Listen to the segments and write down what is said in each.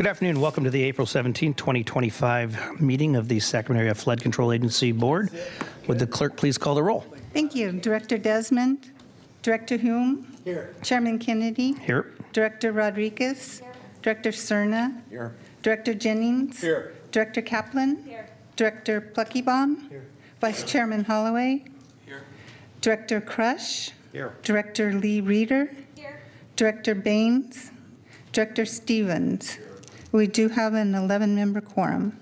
Good afternoon. Welcome to the April 17, 2025 meeting of the Sacramento Area Flood Control Agency Board. Would the clerk please call the roll? Thank you. Director Desmond, Director Hume. Here. Chairman Kennedy. Here. Director Rodriguez. Here. Director Cerna. Here. Director Jennings. Here. Director Kaplan. Here. Director Pluckybaum. Here. Vice Chairman Holloway. Here. Director Crush. Here. Director Lee Reeder. Here. Director Baines. Director Stevens. We do have an 11-member quorum.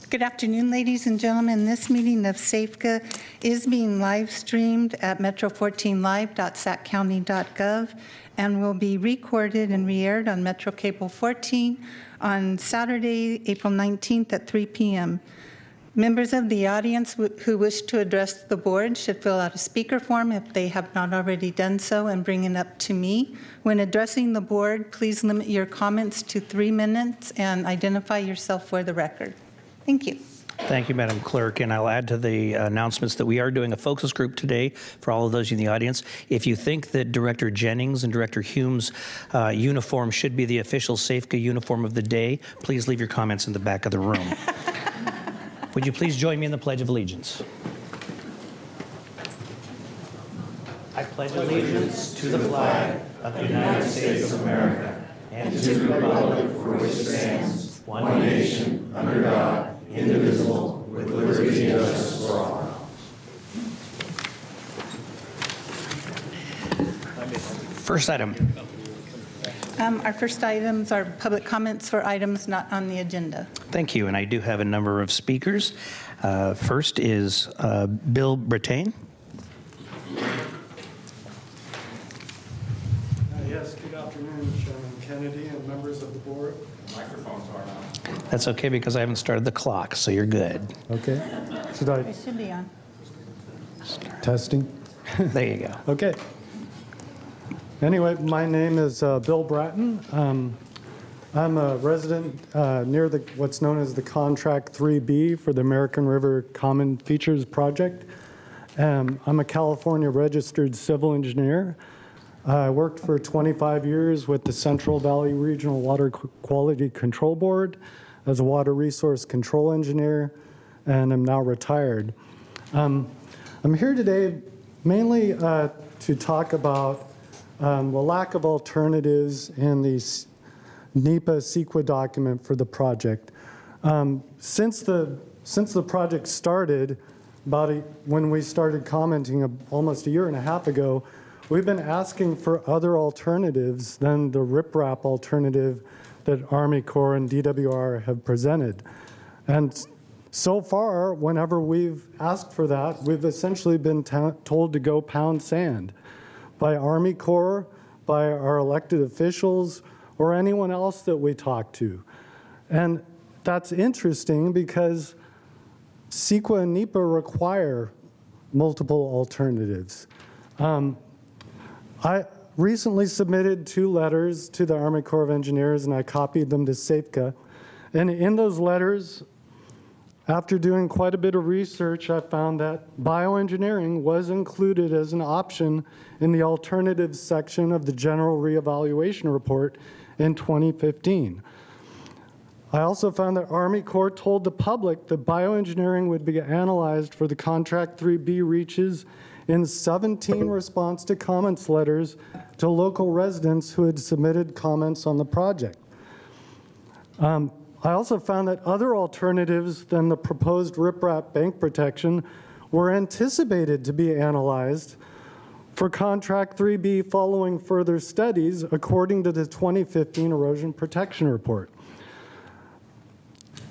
Good afternoon, ladies and gentlemen. This meeting of SAFCA is being live streamed at metro14live.saccounty.gov and will be recorded and re-aired on Metro Cable 14 on Saturday, April 19th at 3 p.m. Members of the audience who wish to address the board should fill out a speaker form if they have not already done so and bring it up to me. When addressing the board, please limit your comments to 3 minutes and identify yourself for the record. Thank you. Thank you, Madam Clerk. And I'll add to the announcements that we are doing a focus group today for all of those in the audience. If you think that Director Jennings and Director Hume's uniform should be the official SAFCA uniform of the day, please leave your comments in the back of the room. Would you please join me in the Pledge of Allegiance? I pledge allegiance to the flag of the United States of America and to the republic for which it stands, one nation, under God, indivisible, with liberty and justice for all. First item. Our first items are public comments for items not on the agenda. Thank you, and I do have a number of speakers. First is Bill Brattain. Yes, good afternoon, Chairman Kennedy and members of the board. Microphones are on. That's okay because I haven't started the clock, so you're good. Okay. Should I? It should be on. Testing. There you go. Okay. Anyway, my name is Bill Bratton. I'm a resident near what's known as the Contract 3B for the American River Common Features Project. I'm a California registered civil engineer. I worked for 25 years with the Central Valley Regional Water Quality Control Board as a water resource control engineer, and I'm now retired. I'm here today mainly to talk about the lack of alternatives in the NEPA CEQA document for the project. Since the project started, when we started commenting almost a year and a half ago, we've been asking for other alternatives than the riprap alternative that Army Corps and DWR have presented. And so far, whenever we've asked for that, we've essentially been told to go pound sand by Army Corps, by our elected officials, or anyone else that we talk to. And that's interesting because CEQA and NEPA require multiple alternatives. I recently submitted 2 letters to the Army Corps of Engineers, and I copied them to SAFCA. And in those letters, after doing quite a bit of research, I found that bioengineering was included as an option in the alternatives section of the General Reevaluation Report in 2015. I also found that Army Corps told the public that bioengineering would be analyzed for the Contract 3B reaches in 17 response to comments letters to local residents who had submitted comments on the project. I also found that other alternatives than the proposed riprap bank protection were anticipated to be analyzed for Contract 3B following further studies, according to the 2015 Erosion Protection Report.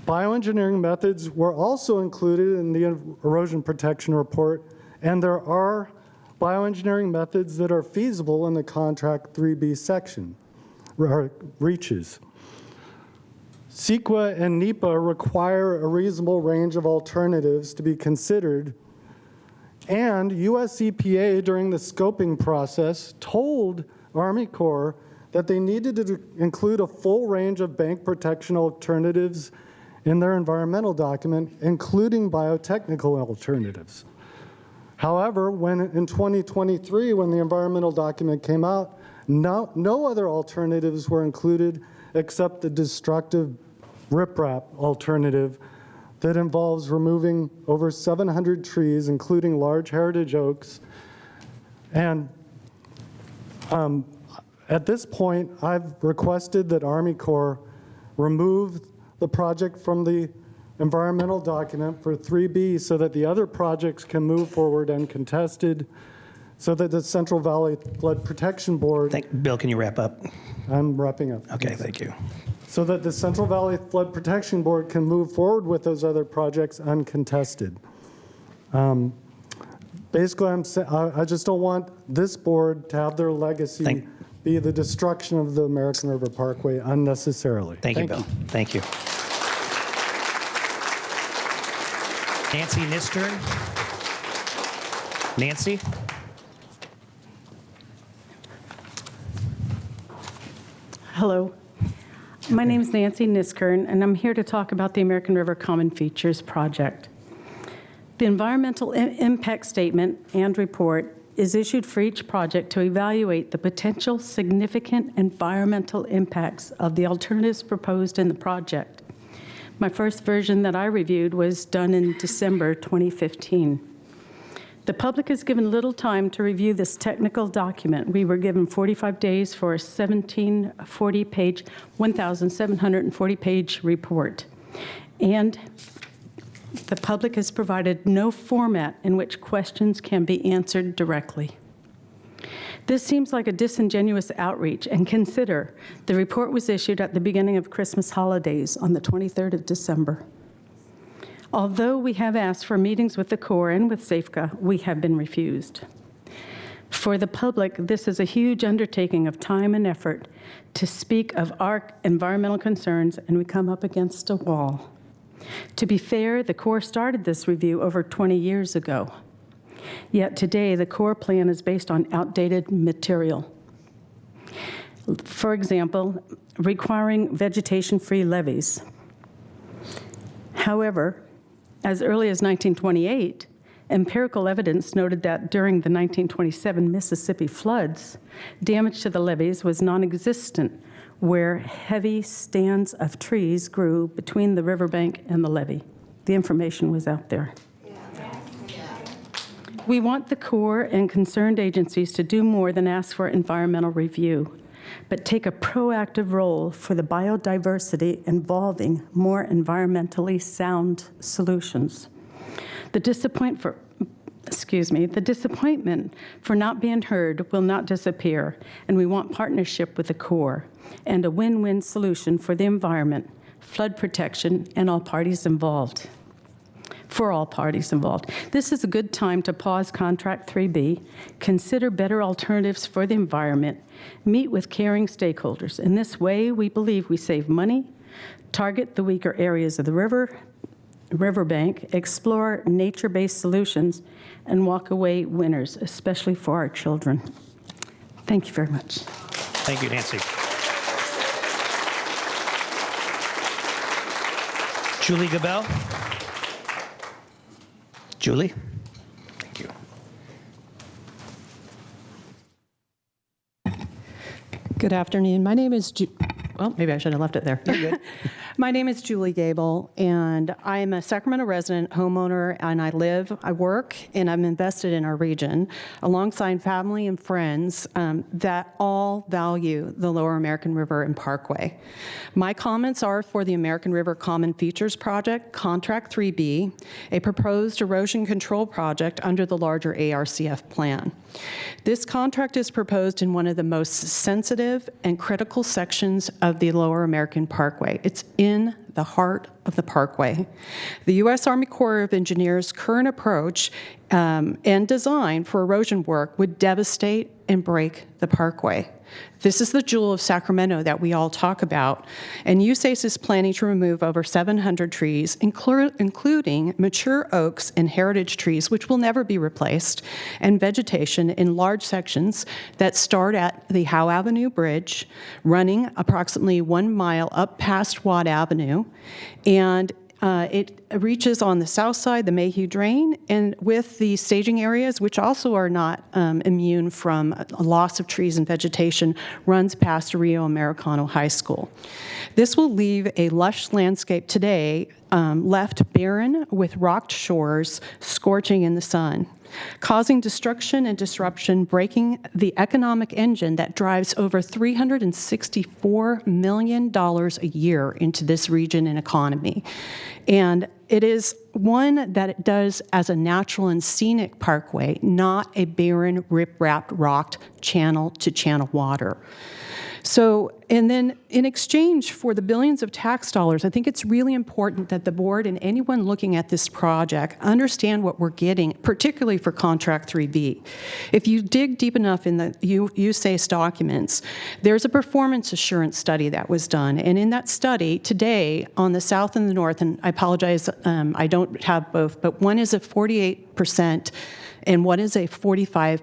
Bioengineering methods were also included in the Erosion Protection Report, and there are bioengineering methods that are feasible in the Contract 3B section, reaches. CEQA and NEPA require a reasonable range of alternatives to be considered, and US EPA during the scoping process told Army Corps that they needed to include a full range of bank protection alternatives in their environmental document, including biotechnical alternatives. However, in 2023, when the environmental document came out, No other alternatives were included except the destructive riprap alternative that involves removing over 700 trees, including large heritage oaks. And at this point, I've requested that Army Corps remove the project from the environmental document for 3B so that the other projects can move forward uncontested, so that the Central Valley Flood Protection Board... Bill, can you wrap up? I'm wrapping up. Okay, thank you. So that the Central Valley Flood Protection Board can move forward with those other projects uncontested. Basically, I just don't want this board to have their legacy be the destruction of the American River Parkway unnecessarily. Thank you, Bill. Thank you. Nancy Nistern. Nancy? Hello. My name is Nancy Niskern, and I'm here to talk about the American River Common Features Project. The environmental impact statement and report is issued for each project to evaluate the potential significant environmental impacts of the alternatives proposed in the project. My first version that I reviewed was done in December 2015. The public is given little time to review this technical document. We were given 45 days for a 1,740-page report. And the public is provided no format in which questions can be answered directly. This seems like a disingenuous outreach, and consider the report was issued at the beginning of Christmas holidays on the 23rd of December. Although we have asked for meetings with the Corps and with SAFCA, we have been refused. For the public, this is a huge undertaking of time and effort to speak of our environmental concerns, and we come up against a wall. To be fair, the Corps started this review over 20 years ago. Yet today, the Corps plan is based on outdated material. For example, requiring vegetation-free levees. However, as early as 1928, empirical evidence noted that during the 1927 Mississippi floods, damage to the levees was non-existent, where heavy stands of trees grew between the riverbank and the levee. The information was out there. We want the Corps and concerned agencies to do more than ask for environmental review, but take a proactive role for the biodiversity involving more environmentally sound solutions. The disappointment for not being heard will not disappear, and we want partnership with the Corps and a win-win solution for the environment, flood protection, and all parties involved. For all parties involved. This is a good time to pause Contract 3B, consider better alternatives for the environment, meet with caring stakeholders. In this way, we believe we save money, target the weaker areas of the riverbank, explore nature-based solutions, and walk away winners, especially for our children. Thank you very much. Thank you, Nancy. Julie Gabel. Julie? Thank you. Good afternoon. My name is well, maybe I should have left it there. You're good. My name is Julie Gable, and I'm a Sacramento resident, homeowner, and I work, and I'm invested in our region alongside family and friends that all value the Lower American River and Parkway. My comments are for the American River Common Features Project, Contract 3B, a proposed erosion control project under the larger ARCF plan. This contract is proposed in one of the most sensitive and critical sections of the Lower American Parkway. It's in the heart of the Parkway. The U.S. Army Corps of Engineers' current approach and design for erosion work would devastate and break the Parkway. This is the jewel of Sacramento that we all talk about, and USACE is planning to remove over 700 trees, including mature oaks and heritage trees, which will never be replaced, and vegetation in large sections that start at the Howe Avenue Bridge, running approximately 1 mile up past Watt Avenue, and It reaches on the south side, the Mayhew Drain, and with the staging areas, which also are not immune from a loss of trees and vegetation, runs past Rio Americano High School. This will leave a lush landscape today left barren with rocked shores scorching in the sun, causing destruction and disruption, breaking the economic engine that drives over $364 million a year into this region and economy. And it is one that it does as a natural and scenic parkway, not a barren, rip-rapped, rocked channel-to-channel water. So, and then in exchange for the billions of tax dollars, I think it's really important that the board and anyone looking at this project understand what we're getting, particularly for Contract 3B. If you dig deep enough in the USACE documents, there's a performance assurance study that was done. And in that study, today, on the south and the north, and I apologize, I don't have both, but one is a 48% and one is a 45%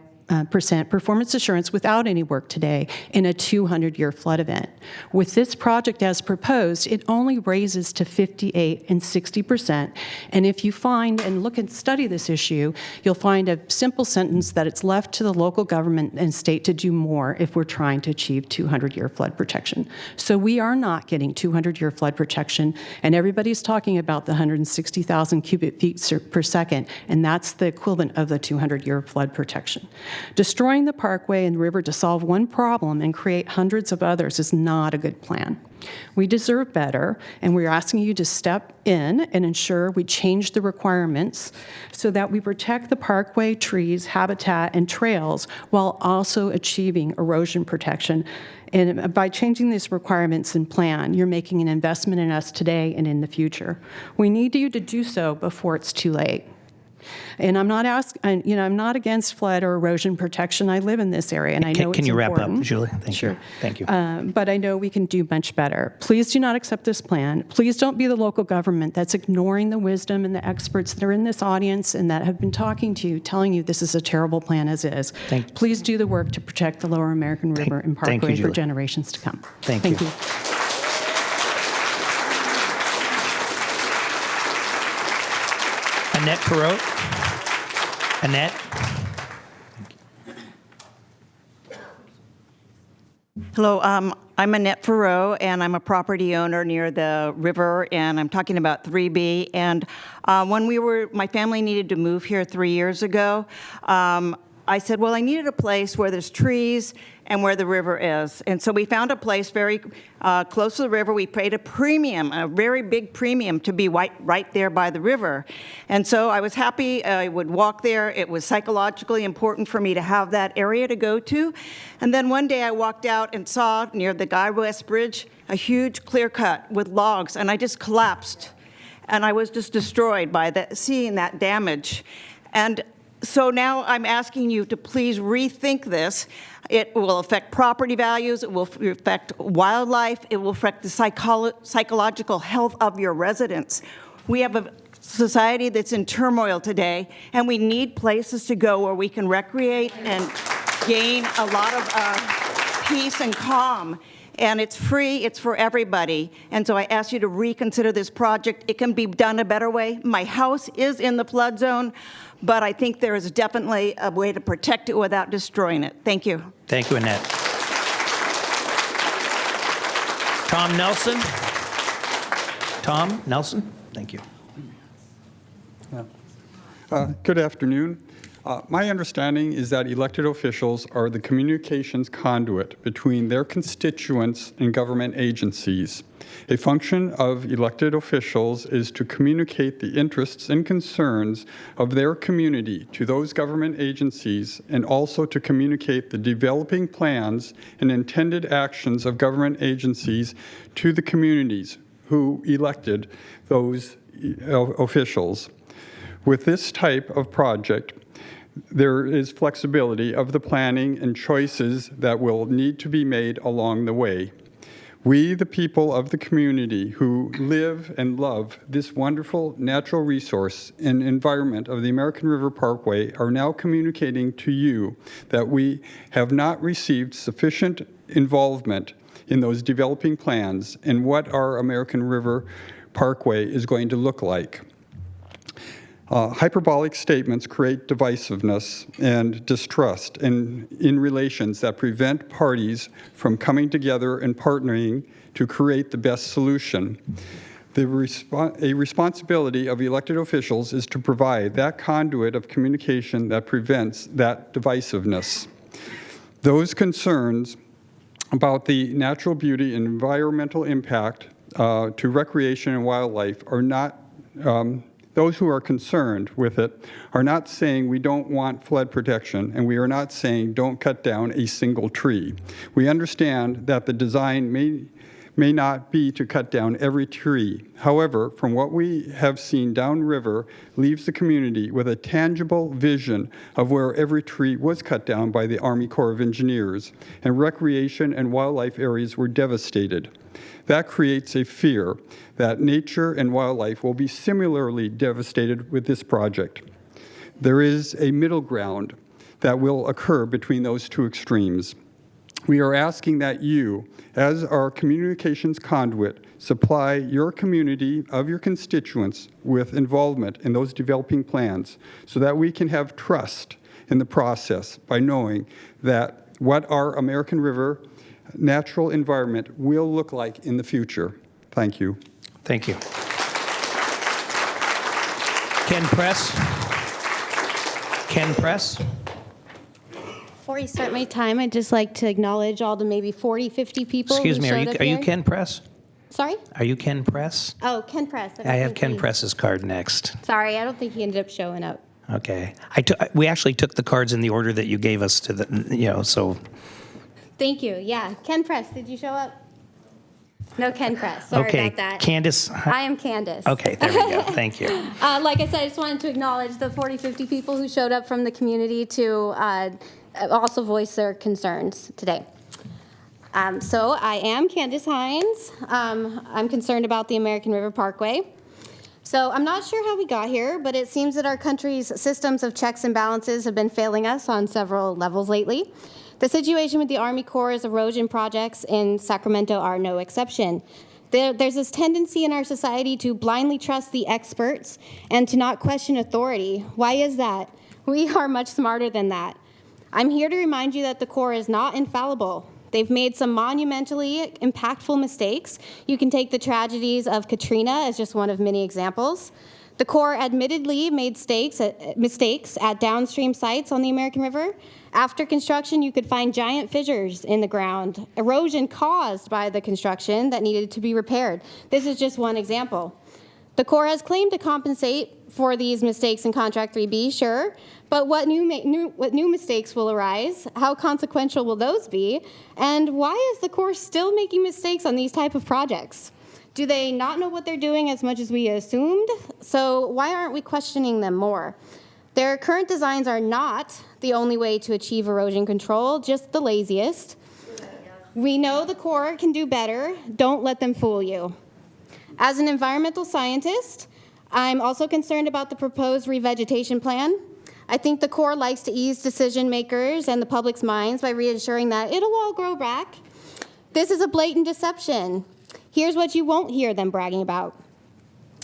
performance assurance without any work today in a 200-year flood event. With this project as proposed, it only raises to 58 and 60%. And if you find and look and study this issue, you'll find a simple sentence that it's left to the local government and state to do more if we're trying to achieve 200-year flood protection. So we are not getting 200-year flood protection, and everybody's talking about the 160,000 cubic feet per second, and that's the equivalent of the 200-year flood protection. Destroying the parkway and the river to solve one problem and create hundreds of others is not a good plan. We deserve better, and we're asking you to step in and ensure we change the requirements so that we protect the parkway, trees, habitat, and trails while also achieving erosion protection. And by changing these requirements and plan, you're making an investment in us today and in the future. We need you to do so before it's too late. And I'm not I'm not against flood or erosion protection. I live in this area, and I know it's important. Can you wrap up, Julie? Thank you. Thank you. But I know we can do much better. Please do not accept this plan. Please don't be the local government that's ignoring the wisdom and the experts that are in this audience and that have been talking to you, telling you this is a terrible plan as is. Please do the work to protect the Lower American River and Parkway for generations to come. Thank you. Annette Perot. Annette. Hello, I'm Annette Farrow, and I'm a property owner near the river, and I'm talking about 3B. And when my family needed to move here 3 years ago, I said, well, I needed a place where there's trees and where the river is. And so we found a place very close to the river. We paid a premium, a very big premium, to be right there by the river. And so I was happy I would walk there. It was psychologically important for me to have that area to go to. And then one day I walked out and saw near the Guy West Bridge a huge clear cut with logs, and I just collapsed. And I was just destroyed by seeing that damage. And so now I'm asking you to please rethink this. It will affect property values, it will affect wildlife, it will affect the psychological health of your residents. We have a society that's in turmoil today, and we need places to go where we can recreate and gain a lot of peace and calm. And it's free, it's for everybody. And so I ask you to reconsider this project. It can be done a better way. My house is in the flood zone, but I think there is definitely a way to protect it without destroying it. Thank you. Thank you, Annette. Tom Nelson. Tom Nelson, thank you. Good afternoon. My understanding is that elected officials are the communications conduit between their constituents and government agencies. A function of elected officials is to communicate the interests and concerns of their community to those government agencies, and also to communicate the developing plans and intended actions of government agencies to the communities who elected those officials. With this type of project, there is flexibility of the planning and choices that will need to be made along the way. We, the people of the community who live and love this wonderful natural resource and environment of the American River Parkway, are now communicating to you that we have not received sufficient involvement in those developing plans and what our American River Parkway is going to look like. Hyperbolic statements create divisiveness and distrust in relations that prevent parties from coming together and partnering to create the best solution. A responsibility of elected officials is to provide that conduit of communication that prevents that divisiveness. Those concerns about the natural beauty and environmental impact to recreation and wildlife are not those who are concerned with it are not saying we don't want flood protection, and we are not saying don't cut down a single tree. We understand that the design may not be to cut down every tree. However, from what we have seen downriver leaves the community with a tangible vision of where every tree was cut down by the Army Corps of Engineers, and recreation and wildlife areas were devastated. That creates a fear that nature and wildlife will be similarly devastated with this project. There is a middle ground that will occur between those two extremes. We are asking that you, as our communications conduit, supply your community of your constituents with involvement in those developing plans so that we can have trust in the process by knowing that what our American River natural environment will look like in the future. Thank you. Thank you. Ken Press. Ken Press. Before you start my time, I'd just like to acknowledge all the maybe 40, 50 people Excuse who me, showed up are you here. Ken Press? Sorry? Are you Ken Press? Oh, Ken Press. I have don't Ken think Press's card next. Sorry, I don't think he ended up showing up. Okay. We actually took the cards in the order that you gave us to the, so. Thank you. Yeah, Ken Press, did you show up? No Ken Press. Sorry Okay, about that. Candace. I am Candace. Okay, there we go. Thank you. Like I said, I just wanted to acknowledge the 40, 50 people who showed up from the community to also voice their concerns today. So I am Candace Hines. I'm concerned about the American River Parkway. So I'm not sure how we got here, but it seems that our country's systems of checks and balances have been failing us on several levels lately. The situation with the Army Corps' erosion projects in Sacramento are no exception. There's this tendency in our society to blindly trust the experts and to not question authority. Why is that? We are much smarter than that. I'm here to remind you that the Corps is not infallible. They've made some monumentally impactful mistakes. You can take the tragedies of Katrina as just one of many examples. The Corps admittedly made mistakes at downstream sites on the American River. After construction, you could find giant fissures in the ground, erosion caused by the construction that needed to be repaired. This is just one example. The Corps has claimed to compensate for these mistakes in Contract 3B, sure, but what new mistakes will arise? How consequential will those be? And why is the Corps still making mistakes on these type of projects? Do they not know what they're doing as much as we assumed? So why aren't we questioning them more? Their current designs are not the only way to achieve erosion control, just the laziest. We know the Corps can do better. Don't let them fool you. As an environmental scientist, I'm also concerned about the proposed revegetation plan. I think the Corps likes to ease decision makers and the public's minds by reassuring that it'll all grow back. This is a blatant deception. Here's what you won't hear them bragging about.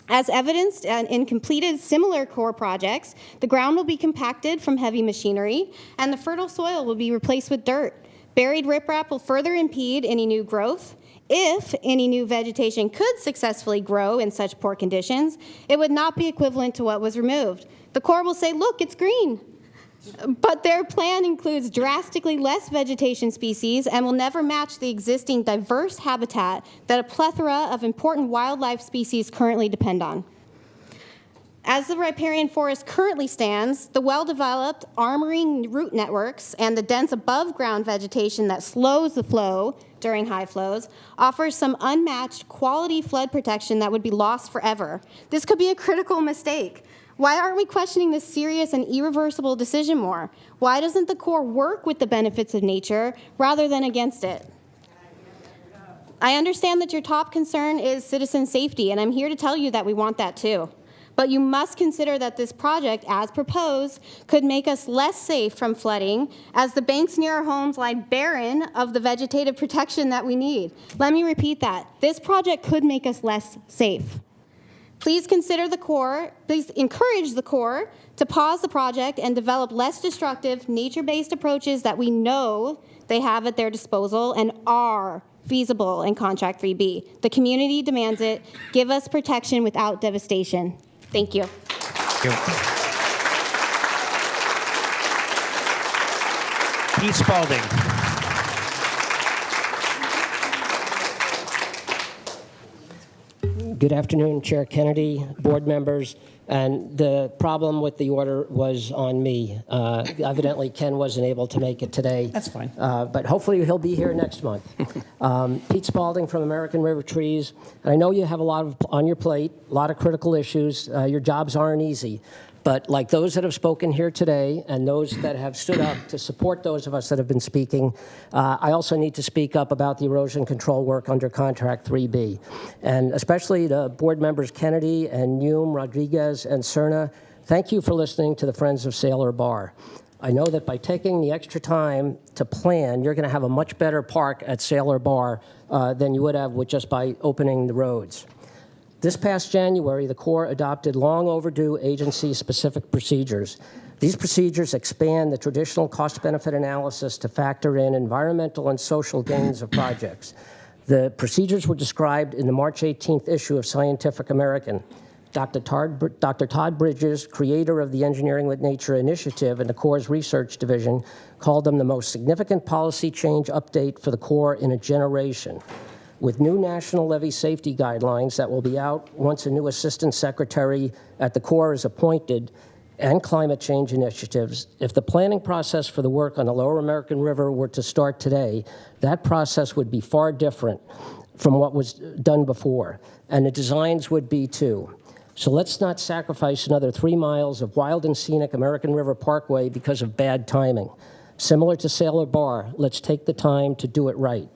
As evidenced in completed similar Corps projects, the ground will be compacted from heavy machinery, and the fertile soil will be replaced with dirt. Buried riprap will further impede any new growth. If any new vegetation could successfully grow in such poor conditions, it would not be equivalent to what was removed. The Corps will say, look, it's green. But their plan includes drastically less vegetation species and will never match the existing diverse habitat that a plethora of important wildlife species currently depend on. As the riparian forest currently stands, the well-developed armoring root networks and the dense above-ground vegetation that slows the flow during high flows offers some unmatched quality flood protection that would be lost forever. This could be a critical mistake. Why aren't we questioning this serious and irreversible decision more? Why doesn't the Corps work with the benefits of nature rather than against it? I understand that your top concern is citizen safety, and I'm here to tell you that we want that too. But you must consider that this project, as proposed, could make us less safe from flooding, as the banks near our homes lie barren of the vegetative protection that we need. Let me repeat that. This project could make us less safe. Please encourage the Corps to pause the project and develop less destructive, nature-based approaches that we know they have at their disposal and are feasible in Contract 3B. The community demands it. Give us protection without devastation. Thank you. Pete Spalding. Good afternoon, Chair Kennedy, board members. And the problem with the order was on me. Evidently, Ken wasn't able to make it today. That's fine. But hopefully he'll be here next month. Pete Spalding from American River Trees. And I know you have a lot on your plate, a lot of critical issues. Your jobs aren't easy. But like those that have spoken here today and those that have stood up to support those of us that have been speaking, I also need to speak up about the erosion control work under Contract 3B. And especially the board members Kennedy and Hume, Rodriguez, and Cerna, thank you for listening to the Friends of Sailor Bar. I know that by taking the extra time to plan, you're going to have a much better park at Sailor Bar than you would have with just by opening the roads. This past January, the Corps adopted long overdue agency-specific procedures. These procedures expand the traditional cost-benefit analysis to factor in environmental and social gains of projects. The procedures were described in the March 18th issue of Scientific American. Dr. Todd Bridges, creator of the Engineering with Nature initiative in the Corps' research division, called them the most significant policy change update for the Corps in a generation. With new national levee safety guidelines that will be out once a new assistant secretary at the Corps is appointed, and climate change initiatives, if the planning process for the work on the Lower American River were to start today, that process would be far different from what was done before, and the designs would be too. So let's not sacrifice another 3 miles of wild and scenic American River Parkway because of bad timing. Similar to Sailor Bar, let's take the time to do it right.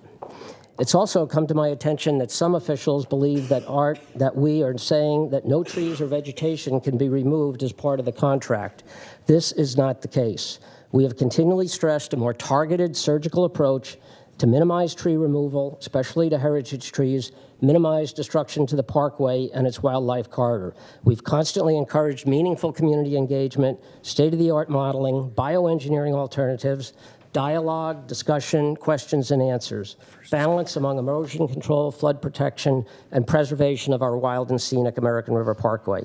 It's also come to my attention that some officials believe that we are saying that no trees or vegetation can be removed as part of the contract. This is not the case. We have continually stressed a more targeted surgical approach to minimize tree removal, especially to heritage trees, minimize destruction to the parkway and its wildlife corridor. We've constantly encouraged meaningful community engagement, state-of-the-art modeling, bioengineering alternatives, dialogue, discussion, questions, and answers, balance among erosion control, flood protection, and preservation of our wild and scenic American River Parkway.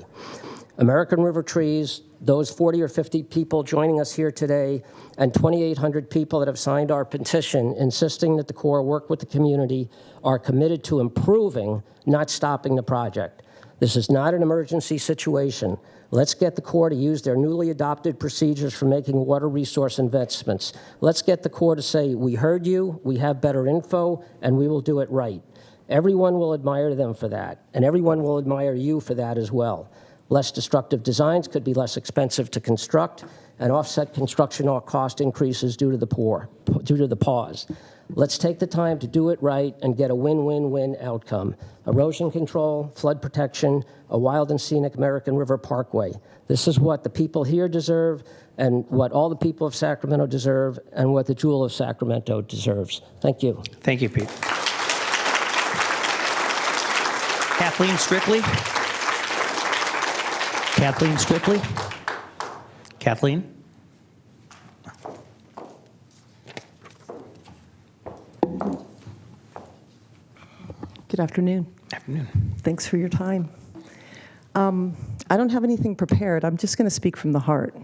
American River Trees, those 40 or 50 people joining us here today, and 2,800 people that have signed our petition insisting that the Corps work with the community are committed to improving, not stopping the project. This is not an emergency situation. Let's get the Corps to use their newly adopted procedures for making water resource investments. Let's get the Corps to say, we heard you, we have better info, and we will do it right. Everyone will admire them for that, and everyone will admire you for that as well. Less destructive designs could be less expensive to construct and offset construction cost increases due to the pause. Let's take the time to do it right and get a win-win-win outcome. Erosion control, flood protection, a wild and scenic American River Parkway. This is what the people here deserve and what all the people of Sacramento deserve and what the Jewel of Sacramento deserves. Thank you. Thank you, Pete. Kathleen Strictly. Kathleen Strictly. Kathleen. Good afternoon. Afternoon. Thanks for your time. I don't have anything prepared. I'm just going to speak from the heart.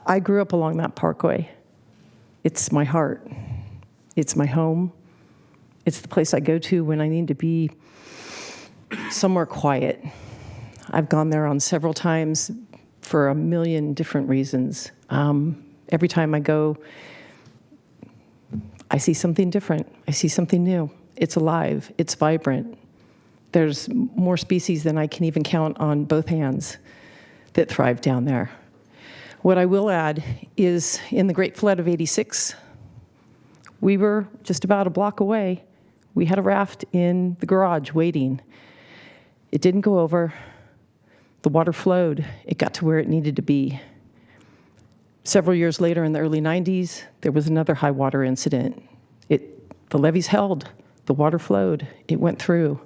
I grew up along that parkway. It's my heart. It's my home. It's the place I go to when I need to be somewhere quiet. I've gone there on several times for a million different reasons. Every time I go, I see something different. I see something new. It's alive. It's vibrant. There's more species than I can even count on both hands that thrive down there. What I will add is in the Great Flood of '86, we were just about a block away. We had a raft in the garage waiting. It didn't go over. The water flowed. It got to where it needed to be. Several years later, in the early 90s, there was another high water incident. The levees held. The water flowed. It went through.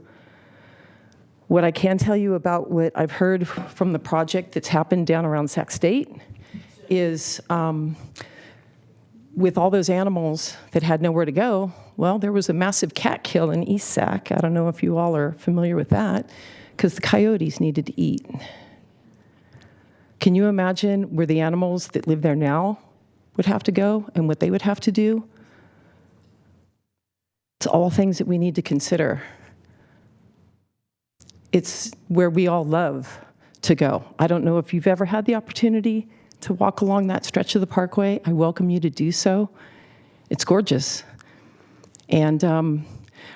What I can tell you about what I've heard from the project that's happened down around Sac State is with all those animals that had nowhere to go, well, there was a massive cat kill in East Sac. I don't know if you all are familiar with that, because the coyotes needed to eat. Can you imagine where the animals that live there now would have to go and what they would have to do? It's all things that we need to consider. It's where we all love to go. I don't know if you've ever had the opportunity to walk along that stretch of the parkway. I welcome you to do so. It's gorgeous. And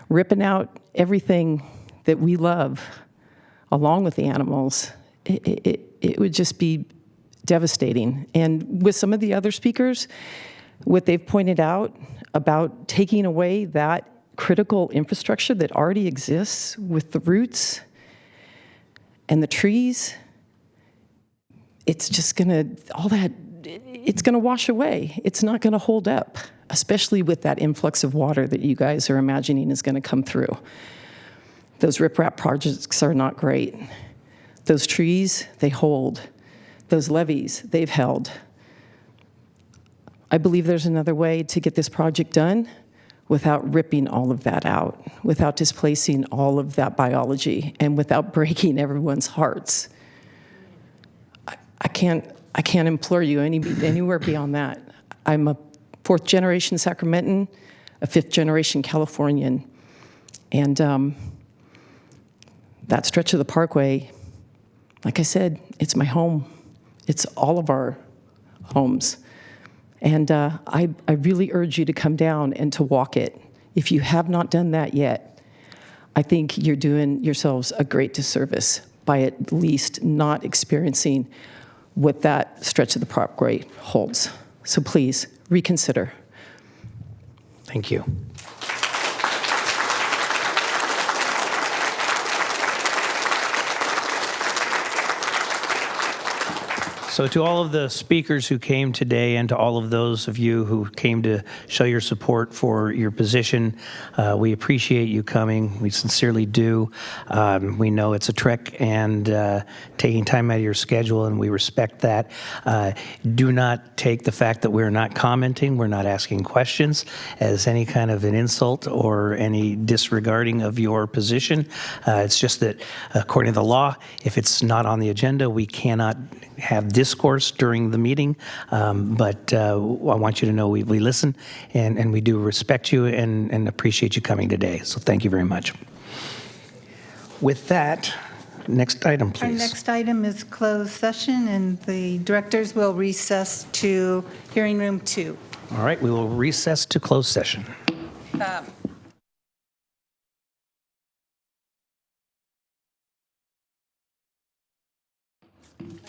ripping out everything that we love along with the animals, it would just be devastating. And with some of the other speakers, what they've pointed out about taking away that critical infrastructure that already exists with the roots and the trees, it's just gonna, all that, it's gonna wash away. It's not gonna hold up, especially with that influx of water that you guys are imagining is gonna come through. Those riprap projects are not great. Those trees, they hold. Those levees, they've held. I believe there's another way to get this project done without ripping all of that out, without displacing all of that biology, and without breaking everyone's hearts. I can't implore you anywhere beyond that. I'm a fourth generation Sacramentan, a fifth generation Californian, and that stretch of the parkway, like I said, it's my home. It's all of our homes. And I really urge you to come down and to walk it. If you have not done that yet, I think you're doing yourselves a great disservice by at least not experiencing what that stretch of the parkway holds. So please, reconsider. Thank you. So to all of the speakers who came today and to all of those of you who came to show your support for your position, we appreciate you coming. We sincerely do. We know it's a trek and taking time out of your schedule, and we respect that. Do not take the fact that we're not commenting, we're not asking questions as any kind of an insult or any disregarding of your position. It's just that according to the law, if it's not on the agenda, we cannot have discourse during the meeting, but I want you to know we listen and we do respect you and appreciate you coming today. So thank you very much. With that, next item, please. Our next item is closed session, and the directors will recess to hearing room 2. All right, we will recess to closed session.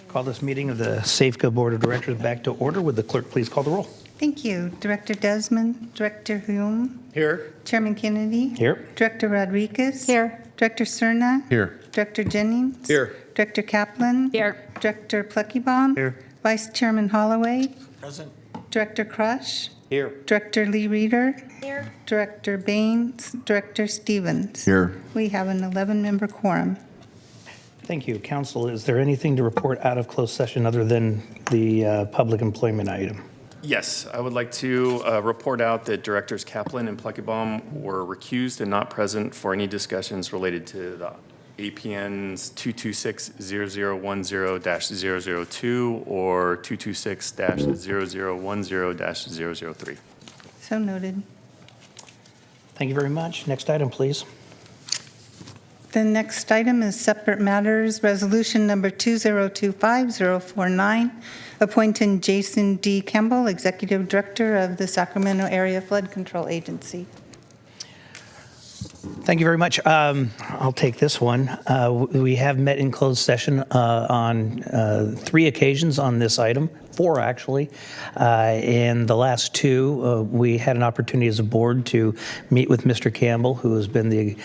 Call this meeting of the Safeco Board of Directors back to order. Would the clerk please call the roll? Thank you. Director Desmond, Director Hume. Here. Chairman Kennedy. Here. Director Rodriguez. Here. Director Cerna. Here. Director Jennings. Here. Director Kaplan. Here. Director Pluckybaum. Here. Vice Chairman Holloway. Present. Director Crush. Here. Director Lee Reeder. Here. Director Baines. Director Stevens. Here. We have an 11-member quorum. Thank you. Council, is there anything to report out of closed session other than the public employment item? Yes, I would like to report out that Directors Kaplan and Pluckybaum were recused and not present for any discussions related to the APNs 226-0010-002 or 226-0010-003. So noted. Thank you very much. Next item, please. The next item is separate matters, resolution number 2025-049, appointing Jason D. Campbell, Executive Director of the Sacramento Area Flood Control Agency. Thank you very much. I'll take this one. We have met in closed session on 3 occasions on this item, 4 actually. In the last 2, we had an opportunity as a board to meet with Mr. Campbell, who has been the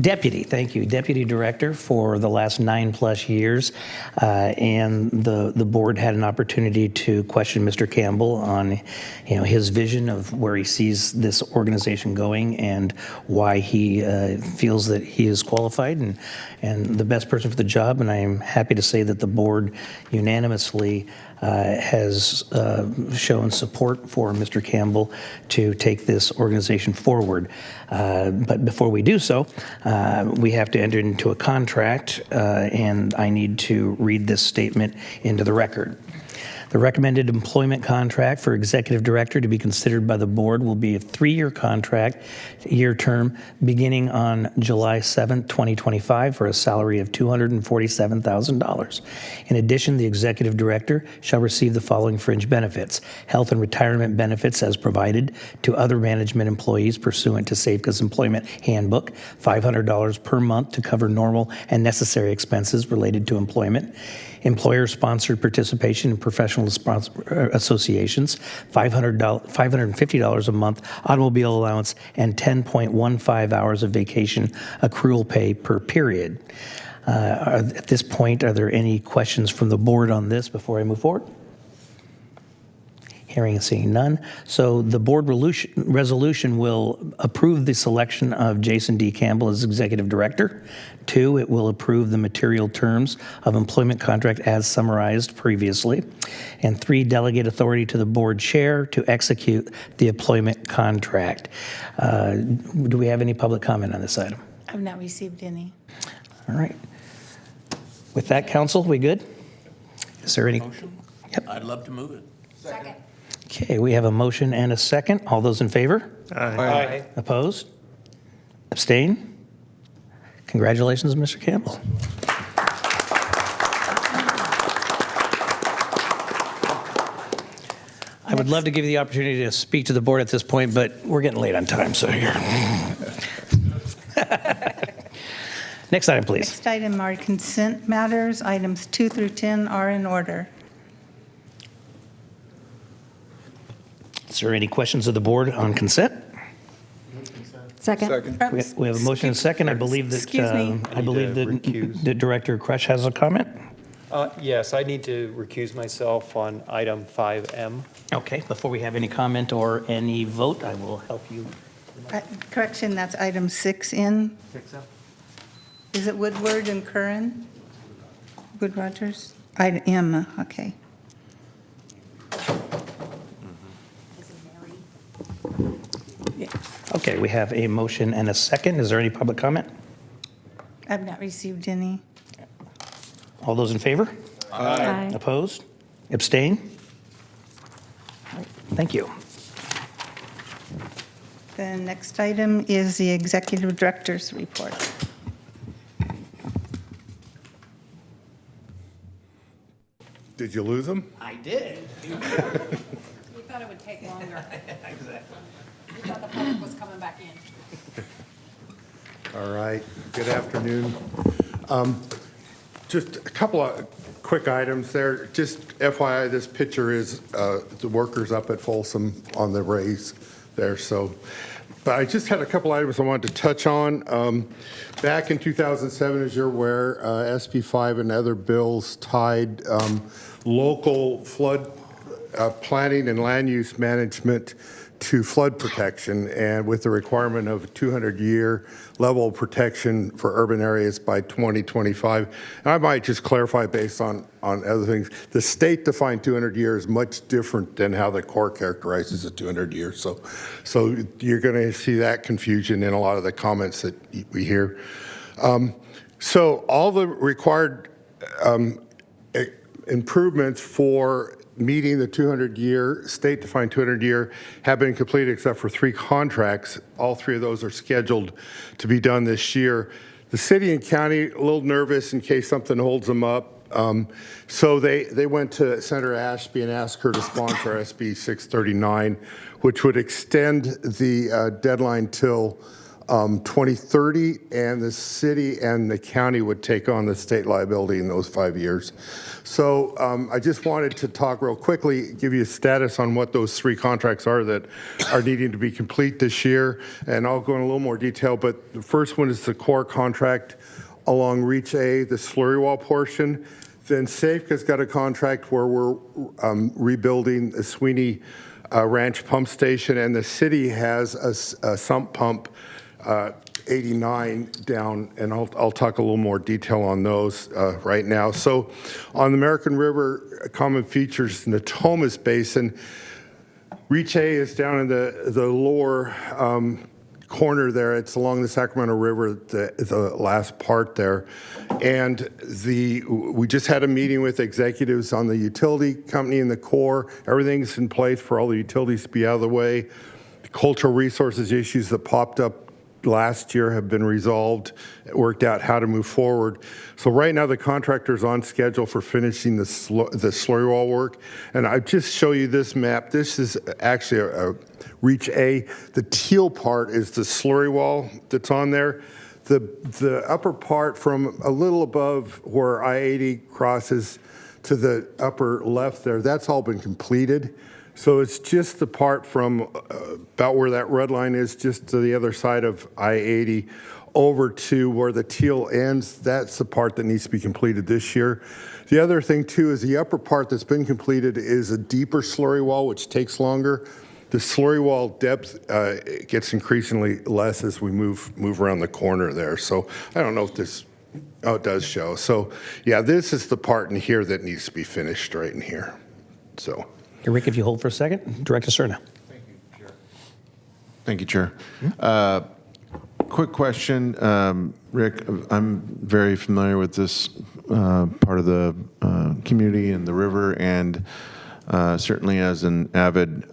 Deputy, thank you, Deputy Director for the last 9+ years. And the board had an opportunity to question Mr. Campbell on, his vision of where he sees this organization going and why he feels that he is qualified and the best person for the job. And I am happy to say that the board unanimously has shown support for Mr. Campbell to take this organization forward. But before we do so, we have to enter into a contract, and I need to read this statement into the record. The recommended employment contract for Executive Director to be considered by the board will be a 3-year contract, year term, beginning on July 7th, 2025, for a salary of $247,000. In addition, the Executive Director shall receive the following fringe benefits: health and retirement benefits as provided to other management employees pursuant to Safeco's Employment Handbook, $500 per month to cover normal and necessary expenses related to employment, employer-sponsored participation in professional associations, $550 a month automobile allowance, and 10.15 hours of vacation accrual pay per period. At this point, are there any questions from the board on this before I move forward? Hearing and seeing none. So the board resolution will approve the selection of Jason D. Campbell as Executive Director. 2, it will approve the material terms of employment contract as summarized previously. And 3, delegate authority to the board chair to execute the employment contract. Do we have any public comment on this item? I've not received any. All right. With that, council, we good? Is there any? Motion? Yep. I'd love to move it. Second. Okay, we have a motion and a second. All those in favor? Aye. Opposed? Abstain? Congratulations, Mr. Campbell. I would love to give you the opportunity to speak to the board at this point, but we're getting late on time, so here. Next item, please. Next item are consent matters. Items 2 through 10 are in order. Is there any questions of the board on consent? Second. We have a motion and a second. I believe that Excuse me. the Director Crush has a comment. Yes, I need to recuse myself on item 5M. Okay, before we have any comment or any vote, I will help you. Correction, that's item 6 in. Is it Woodward and Curran? Wood Rogers? Item M, okay. Okay, we have a motion and a second. Is there any public comment? I've not received any. All those in favor? Aye. Opposed? Abstain? All right, thank you. The next item is the Executive Director's report. Did you lose them? I did. You thought it would take longer. Exactly. You thought the public was coming back in. All right, good afternoon. Just a couple of quick items there. Just FYI, this picture is the workers up at Folsom on the raise there. So, but I just had a couple items I wanted to touch on. Back in 2007, as you're aware, SB 5 and other bills tied local flood planning and land use management to flood protection, and with the requirement of a 200-year level of protection for urban areas by 2025. And I might just clarify based on other things. The state defined 200 years much different than how the Corps characterizes a 200 years. So you're going to see that confusion in a lot of the comments that we hear. So all the required improvements for meeting the 200-year, state-defined 200-year, have been completed except for 3 contracts. All 3 of those are scheduled to be done this year. The city and county, a little nervous in case something holds them up. So they went to Senator Ashby and asked her to sponsor SB 639, which would extend the deadline till 2030, and the city and the county would take on the state liability in those 5 years. So I just wanted to talk real quickly, give you a status on what those 3 contracts are that are needing to be complete this year, and I'll go in a little more detail, but the first one is the core contract along Reach A, the slurry wall portion. Then SAFECA's got a contract where we're rebuilding the Sweeney Ranch pump station, and the city has a sump pump 89 down, and I'll talk a little more detail on those right now. So on the American River Common Features Natomas Basin, Reach A is down in the lower corner there. It's along the Sacramento River, the last part there. And we just had a meeting with executives on the utility company and the Corps. Everything's in place for all the utilities to be out of the way. The cultural resources issues that popped up last year have been resolved, worked out how to move forward. So right now the contractor's on schedule for finishing the slurry wall work. And I just show you this map. This is actually a Reach A. The teal part is the slurry wall that's on there. The upper part from a little above where I-80 crosses to the upper left there, that's all been completed. So it's just the part from about where that red line is, just to the other side of I-80, over to where the teal ends. That's the part that needs to be completed this year. The other thing, too, is the upper part that's been completed is a deeper slurry wall, which takes longer. The slurry wall depth gets increasingly less as we move around the corner there. So I don't know if this, oh, it does show. So, yeah, this is the part in here that needs to be finished right in here. So. Hey, Rick, if you hold for a second. Director Cerna. Thank you, Chair. Thank you, Chair. Quick question. Rick, I'm very familiar with this part of the community and the river, and certainly as an avid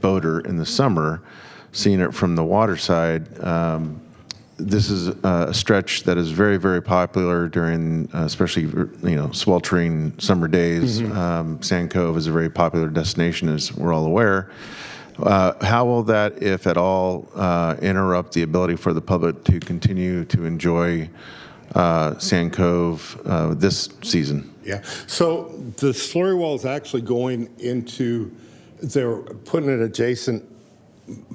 boater in the summer, seeing it from the water side, this is a stretch that is very, very popular during, especially sweltering summer days. Sand Cove is a very popular destination, as we're all aware. How will that, if at all, interrupt the ability for the public to continue to enjoy Sand Cove this season? Yeah. So the slurry wall is actually going into, they're putting an adjacent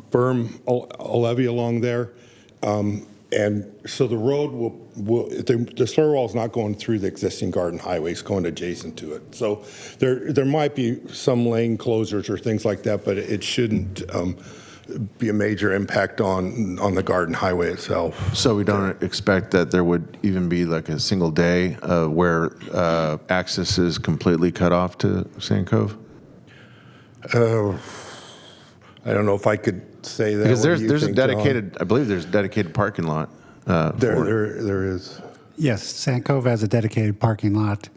berm, a levee along there. And so the road the slurry wall is not going through the existing Garden Highway, it's going adjacent to it. So there might be some lane closures or things like that, but it shouldn't be a major impact on the Garden Highway itself. So we don't expect that there would even be like a single day where access is completely cut off to Sand Cove? I don't know if I could say that. Because there's a dedicated, I believe there's a dedicated parking lot. There is. Yes, Sand Cove has a dedicated parking lot.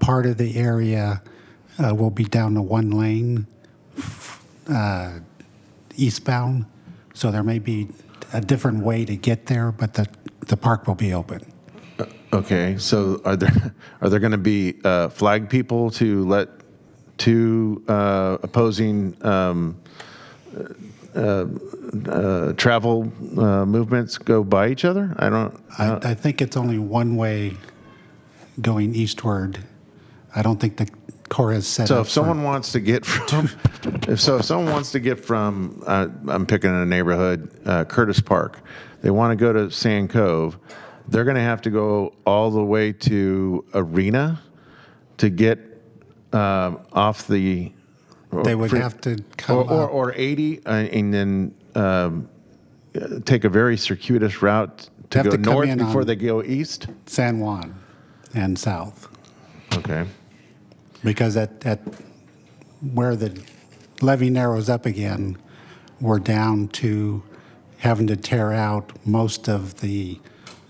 Part of the area will be down to one lane eastbound, so there may be a different way to get there, but the park will be open. Okay, so are there going to be flag people to let two opposing travel movements go by each other? I think it's only one way going eastward. I don't think the Corps has set so up. If someone wants to get from, if someone wants to get from, I'm picking a neighborhood, Curtis Park, they want to go to Sand Cove, they're going to have to go all the way to Arena to get off the. They would have to come or 80 and then take a very circuitous route to go north before they go east? San Juan and south. Okay. Because at where the levee narrows up again, we're down to having to tear out most of the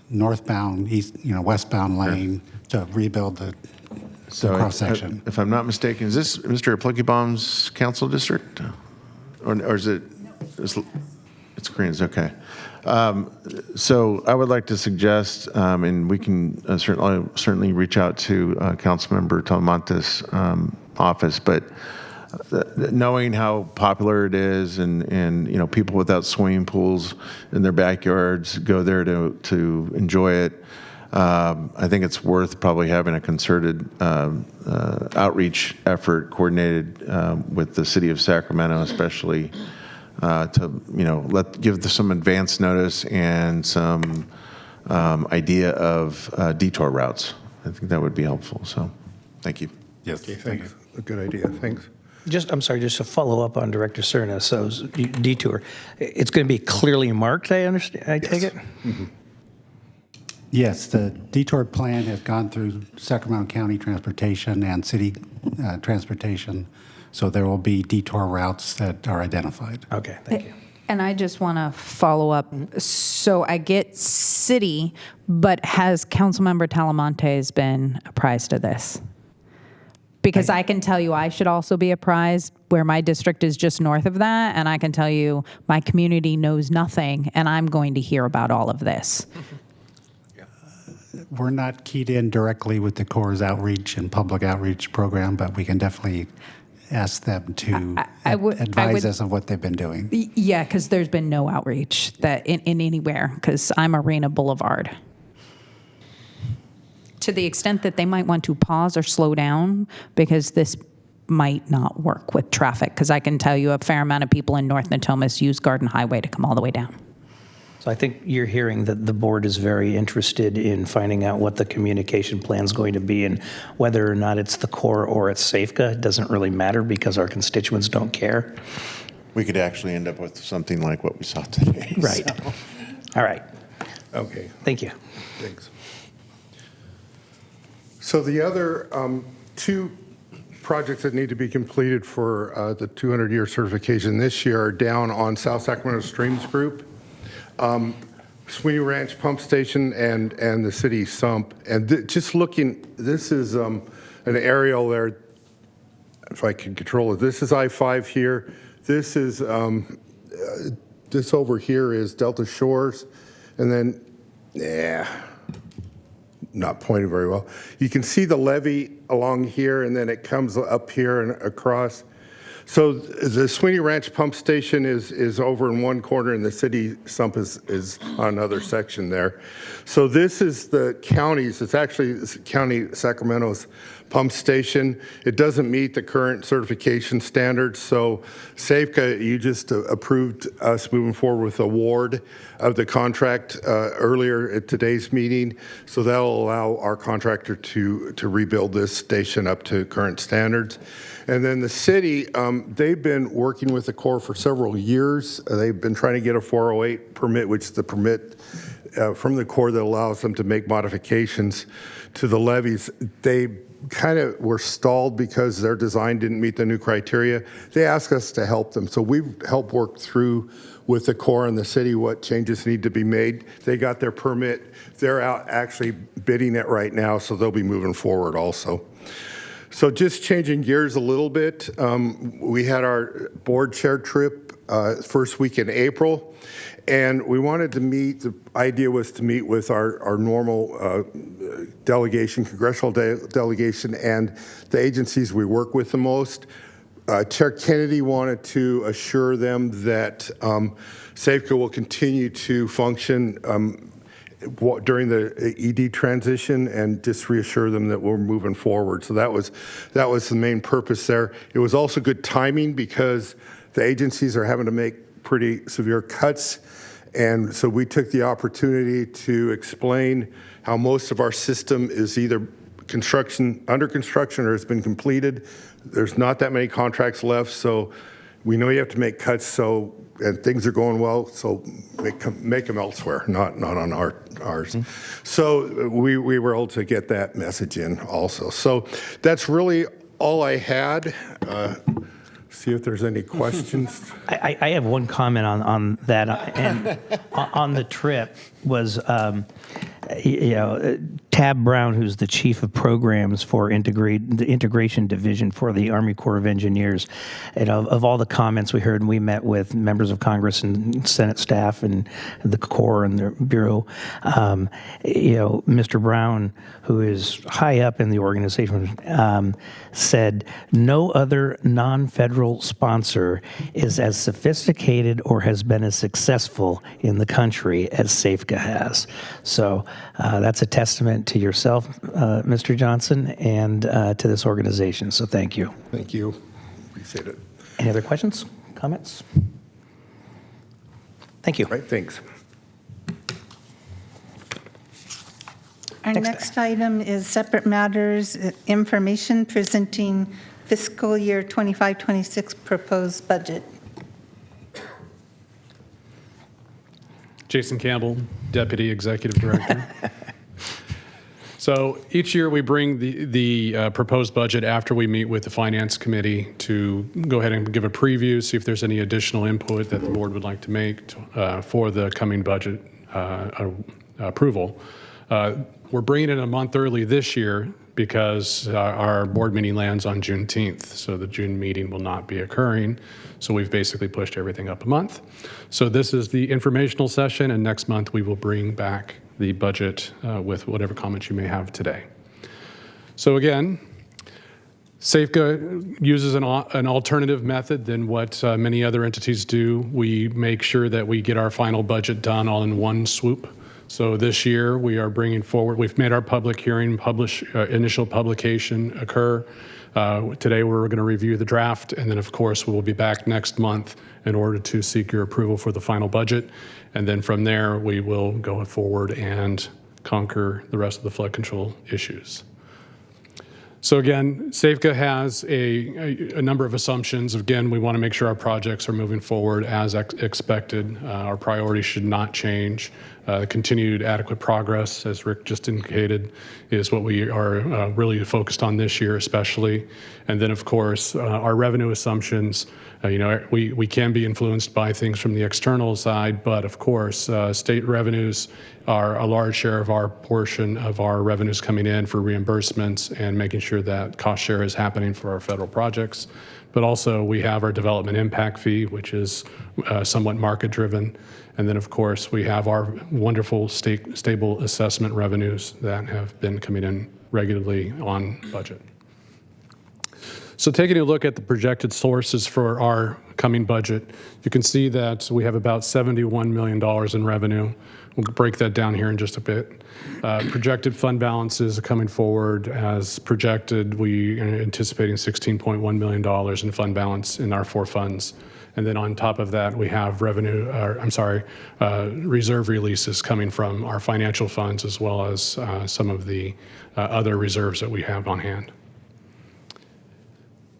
northbound, westbound lane to rebuild the cross section. If I'm not mistaken, is this Mr. Pluckybaum's council district, or is it? It's Koreans. Okay. So I would like to suggest, and we can certainly reach out to Councilmember Talamantes' office, but knowing how popular it is, and you know, people without swimming pools in their backyards go there to enjoy it. I think it's worth probably having a concerted outreach effort coordinated with the city of Sacramento, especially to, you know, give some advance notice and some idea of detour routes. I think that would be helpful. So, thank you. Yes, okay, thanks. A good idea. Thanks. I'm sorry, just to follow up on Director Cerna. So detour, it's going to be clearly marked, I understand, I take it? Mm-hmm. Yes, the detour plan has gone through Sacramento County Transportation and City Transportation, so there will be detour routes that are identified. Okay, thank you. And I just want to follow up. So I get city, but has Councilmember Talamontes been apprised of this? Because I can tell you I should also be apprised where my district is just north of that, and I can tell you my community knows nothing, and I'm going to hear about all of this. We're not keyed in directly with the Corps' outreach and public outreach program, but we can definitely ask them to advise us of what they've been doing. Yeah, because there's been no outreach that in anywhere, because I'm Arena Boulevard. To the extent that they might want to pause or slow down, because this might not work with traffic, because I can tell you a fair amount of people in North Natomas use Garden Highway to come all the way down. So I think you're hearing that the board is very interested in finding out what the communication plan is going to be, and whether or not it's the Corps or it's Safeca, it doesn't really matter because our constituents don't care. We could actually end up with something like what we saw today. Right. So. All right. Okay. Thank you. Thanks. So the other two projects that need to be completed for the 200-year certification this year are down on South Sacramento Streams Group, Sweeney Ranch Pump Station, and the city sump. And just looking, this is an aerial there, if I can control it. This is I-5 here. This is, this over here is Delta Shores. And then, not pointing very well. You can see the levee along here, and then it comes up here and across. So the Sweeney Ranch Pump Station is over in one corner, and the city sump is on another section there. So this is the county's, it's actually County Sacramento's pump station. It doesn't meet the current certification standards, so Safeca, you just approved us moving forward with award of the contract earlier at today's meeting, so that'll allow our contractor to rebuild this station up to current standards. And then the city, they've been working with the Corps for several years. They've been trying to get a 408 permit, which is the permit from the Corps that allows them to make modifications to the levees. They kind of were stalled because their design didn't meet the new criteria. They asked us to help them. So we've helped work through with the Corps and the city what changes need to be made. They got their permit. They're out actually bidding it right now, so they'll be moving forward also. So just changing gears a little bit, we had our board chair trip first week in April, and we wanted to meet, the idea was to meet with our normal delegation, congressional delegation, and the agencies we work with the most. Chair Kennedy wanted to assure them that Safeca will continue to function during the ED transition, and just reassure them that we're moving forward. So that was the main purpose there. It was also good timing because the agencies are having to make pretty severe cuts, and so we took the opportunity to explain how most of our system is either under construction or has been completed. There's not that many contracts left, so we know you have to make cuts, and things are going well, so make them elsewhere, not on ours. Mm-hmm. So we were able to get that message in also. So that's really all I had. See if there's any questions. I have one comment on that, and on the trip was, 10 Tab Brown, who's the Chief of Programs for the Integration Division for the Army Corps of Engineers. And of all the comments we heard, and we met with members of Congress and Senate staff and the Corps and the Bureau, Mr. Brown, who is high up in the organization, said, no other non-federal sponsor is as sophisticated or has been as successful in the country as SAFCA has. So that's a testament to yourself, Mr. Johnson, and to this organization. So thank you. Thank you. Appreciate it. Any other questions, comments? Thank you. Right, thanks. Our next item is separate matters, information presenting fiscal year 25-26 proposed budget. Jason Campbell, Deputy Executive Director. So each year we bring the proposed budget after we meet with the Finance Committee to go ahead and give a preview, see if there's any additional input that the board would like to make for the coming budget approval. We're bringing it a month early this year because our board meeting lands on Juneteenth, so the June meeting will not be occurring. So we've basically pushed everything up a month. So this is the informational session, and next month we will bring back the budget with whatever comments you may have today. So again, SAFCA uses an alternative method than what many other entities do. We make sure that we get our final budget done all in one swoop. So this year we are bringing forward, we've made our public hearing, initial publication occur. Today we're going to review the draft, and then of course we will be back next month in order to seek your approval for the final budget. And then from there we will go forward and conquer the rest of the flood control issues. So again, SAFCA has a number of assumptions. Again, we want to make sure our projects are moving forward as expected. Our priorities should not change. Continued adequate progress, as Rick just indicated, is what we are really focused on this year especially. And then of course, our revenue assumptions, we can be influenced by things from the external side, but of course, state revenues are a large share of our portion of our revenues coming in for reimbursements and making sure that cost share is happening for our federal projects. But also we have our development impact fee, which is somewhat market driven. And then of course we have our wonderful stable assessment revenues that have been coming in regularly on budget. So taking a look at the projected sources for our coming budget, you can see that we have about $71 million in revenue. We'll break that down here in just a bit. Projected fund balances coming forward as projected. We are anticipating $16.1 million in fund balance in our 4 funds. And then on top of that, we have reserve releases coming from our financial funds as well as some of the other reserves that we have on hand.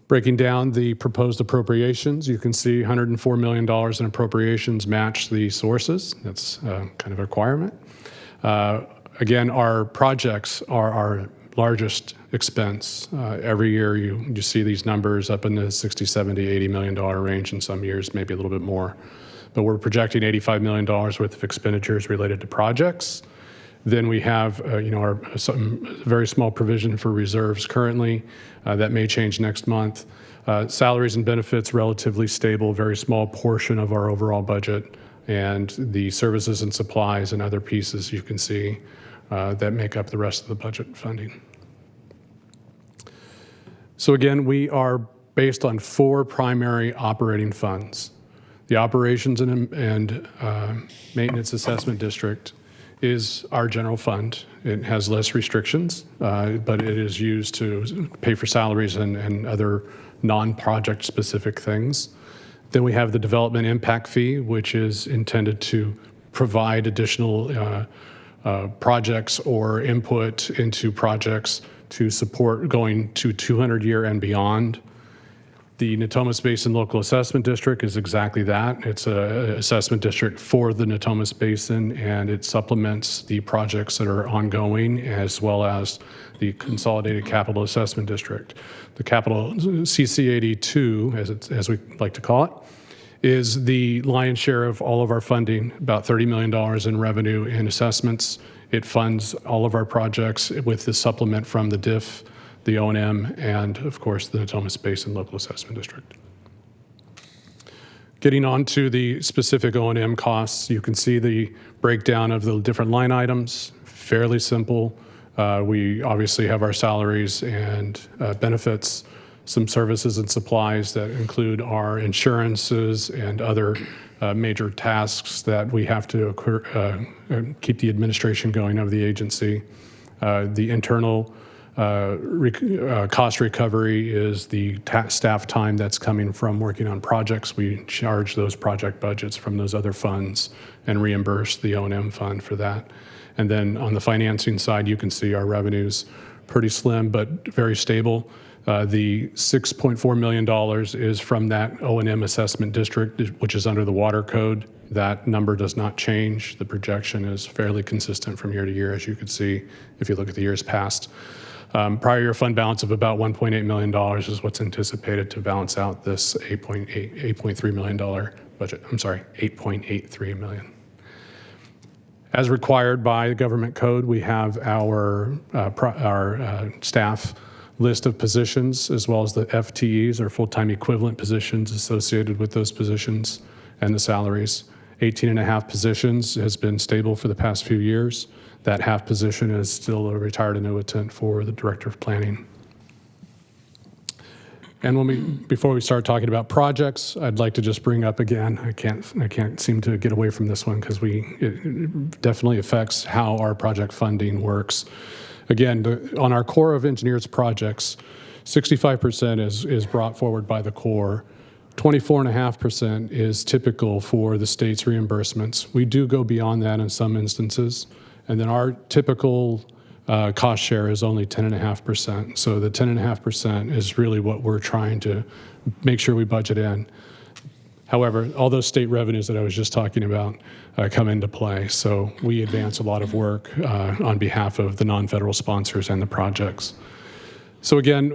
Breaking down the proposed appropriations, you can see $104 million in appropriations match the sources. That's kind of a requirement. Again, our projects are our largest expense. Every year you see these numbers up in the $60, $70, $80 million range, in some years maybe a little bit more. But we're projecting $85 million worth of expenditures related to projects. Then we have some very small provision for reserves currently. That may change next month. Salaries and benefits relatively stable, very small portion of our overall budget. And the services and supplies and other pieces you can see that make up the rest of the budget funding. So again, we are based on 4 primary operating funds. The Operations and Maintenance Assessment District is our general fund. It has less restrictions, but it is used to pay for salaries and other non-project specific things. Then we have the Development Impact Fee, which is intended to provide additional projects or input into projects to support going to 200-year and beyond. The Natomas Basin Local Assessment District is exactly that. It's an assessment district for the Natomas Basin, and it supplements the projects that are ongoing as well as the Consolidated Capital Assessment District. The Capital CC82, as we like to call it, is the lion's share of all of our funding, about $30 million in revenue in assessments. It funds all of our projects with the supplement from the DIF, the O&M, and of course the Natomas Basin Local Assessment District. Getting on to the specific O&M costs, you can see the breakdown of the different line items, fairly simple. We obviously have our salaries and benefits, some services and supplies that include our insurances and other major tasks that we have to keep the administration going of the agency. The internal cost recovery is the staff time that's coming from working on projects. We charge those project budgets from those other funds and reimburse the O&M fund for that. And then on the financing side, you can see our revenues pretty slim but very stable. The $6.4 million is from that O&M assessment district, which is under the water code. That number does not change. The projection is fairly consistent from year to year, as you can see if you look at the years past. Prior year fund balance of about $1.8 million is what's anticipated to balance out this $8.3 million budget. I'm sorry, $8.83 million. As required by the government code, we have our staff list of positions, as well as the FTEs, or full-time equivalent positions associated with those positions, and the salaries. 18.5 positions has been stable for the past few years. That half position is still a retired annuitant for the Director of Planning. And before we start talking about projects, I'd like to just bring up again, I can't seem to get away from this one because it definitely affects how our project funding works. Again, on our Corps of Engineers projects, 65% is brought forward by the Corps. 24.5% is typical for the state's reimbursements. We do go beyond that in some instances. And then our typical cost share is only 10.5%. So the 10.5% is really what we're trying to make sure we budget in. However, all those state revenues that I was just talking about come into play. So we advance a lot of work on behalf of the non-federal sponsors and the projects. So again,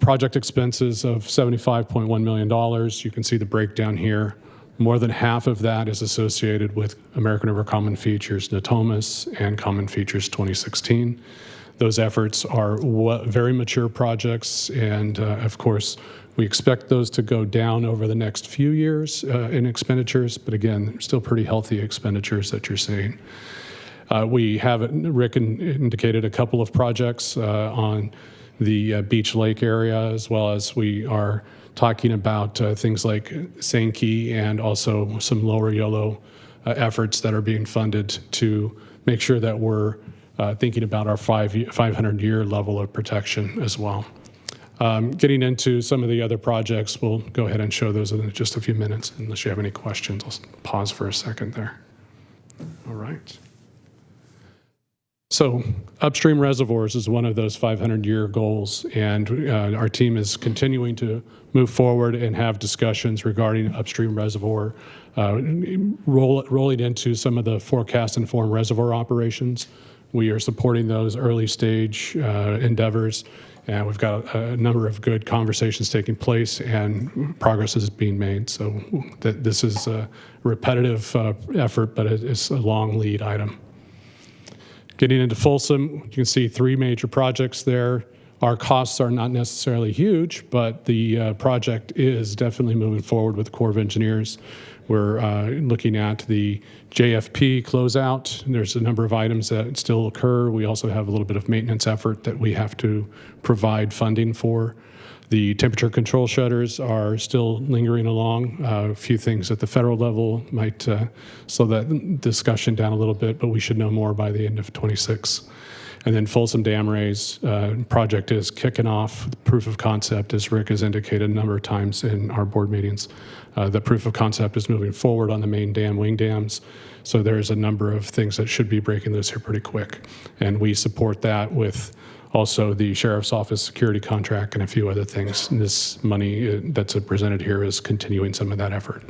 project expenses of $75.1 million. You can see the breakdown here. More than half of that is associated with American River Common Features Natomas and Common Features 2016. Those efforts are very mature projects, and of course, we expect those to go down over the next few years in expenditures, but again, still pretty healthy expenditures that you're seeing. We have, Rick indicated a couple of projects on the Beach Lake area, as well as we are talking about things like Sankey and also some lower yellow efforts that are being funded to make sure that we're thinking about our 500-year level of protection as well. Getting into some of the other projects, we'll go ahead and show those in just a few minutes. Unless you have any questions, I'll pause for a second there. All right. So upstream reservoirs is one of those 500-year goals, and our team is continuing to move forward and have discussions regarding upstream reservoir, rolling into some of the forecast-informed reservoir operations. We are supporting those early stage endeavors, and we've got a number of good conversations taking place, and progress is being made. So this is a repetitive effort, but it's a long lead item. Getting into Folsom, you can see 3 major projects there. Our costs are not necessarily huge, but the project is definitely moving forward with the Corps of Engineers. We're looking at the JFP closeout. There's a number of items that still occur. We also have a little bit of maintenance effort that we have to provide funding for. The temperature control shutters are still lingering along. A few things at the federal level might slow that discussion down a little bit, but we should know more by the end of 26. And then Folsom Dam Raise project is kicking off. The proof of concept, as Rick has indicated a number of times in our board meetings, the proof of concept is moving forward on the main dam, wing dams. So there's a number of things that should be breaking loose here pretty quick. And we support that with also the Sheriff's Office security contract and a few other things. And this money that's presented here is continuing some of that effort.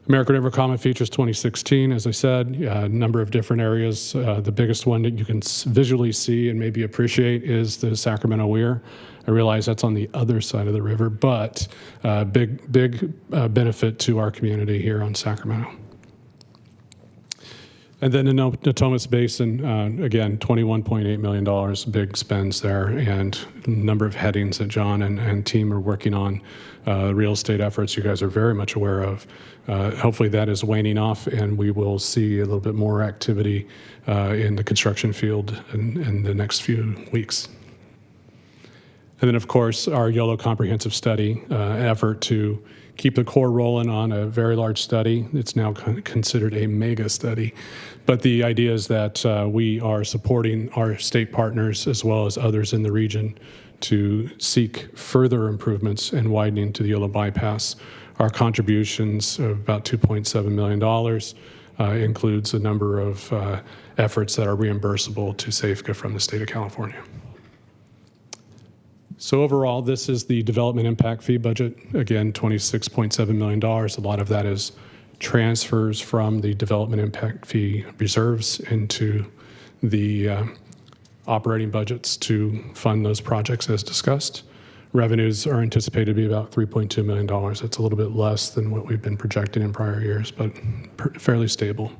American River Common Features 2016, as I said, a number of different areas. The biggest one that you can visually see and maybe appreciate is the Sacramento Weir. I realize that's on the other side of the river, but big benefit to our community here on Sacramento. And then the Natomas Basin, again, $21.8 million, big spends there, and a number of headings that John and team are working on, real estate efforts you guys are very much aware of. Hopefully that is waning off, and we will see a little bit more activity in the construction field in the next few weeks. And then, of course, our YOLO comprehensive study effort to keep the core rolling on a very large study. It's now considered a mega study. But the idea is that we are supporting our state partners as well as others in the region to seek further improvements and widening to the YOLO bypass. Our contributions of about $2.7 million includes a number of efforts that are reimbursable to SAFCA from the state of California. So overall, this is the development impact fee budget. Again, $26.7 million. A lot of that is transfers from the development impact fee reserves into the operating budgets to fund those projects as discussed. Revenues are anticipated to be about $3.2 million. That's a little bit less than what we've been projecting in prior years, but fairly stable.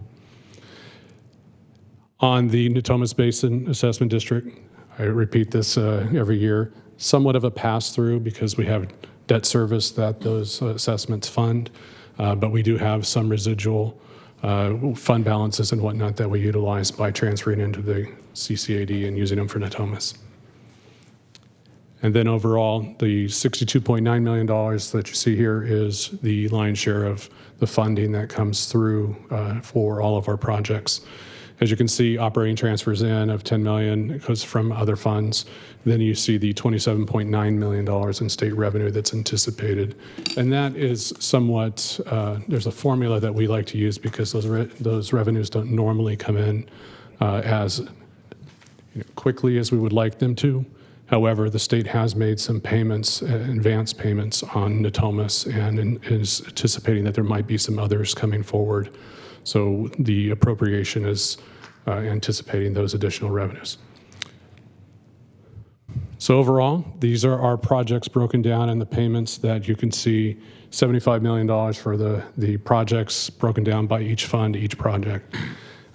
On the Natomas Basin Assessment District, I repeat this every year, somewhat of a pass-through because we have debt service that those assessments fund, but we do have some residual fund balances and whatnot that we utilize by transferring into the CCAD and using them for Natomas. And then overall, the $62.9 million that you see here is the lion's share of the funding that comes through for all of our projects. As you can see, operating transfers in of $10 million goes from other funds. Then you see the $27.9 million in state revenue that's anticipated. And that is somewhat, there's a formula that we like to use because those revenues don't normally come in as quickly as we would like them to. However, the state has made some payments, advance payments on Natomas, and is anticipating that there might be some others coming forward. So the appropriation is anticipating those additional revenues. So overall, these are our projects broken down in the payments that you can see, $75 million for the projects broken down by each fund, each project.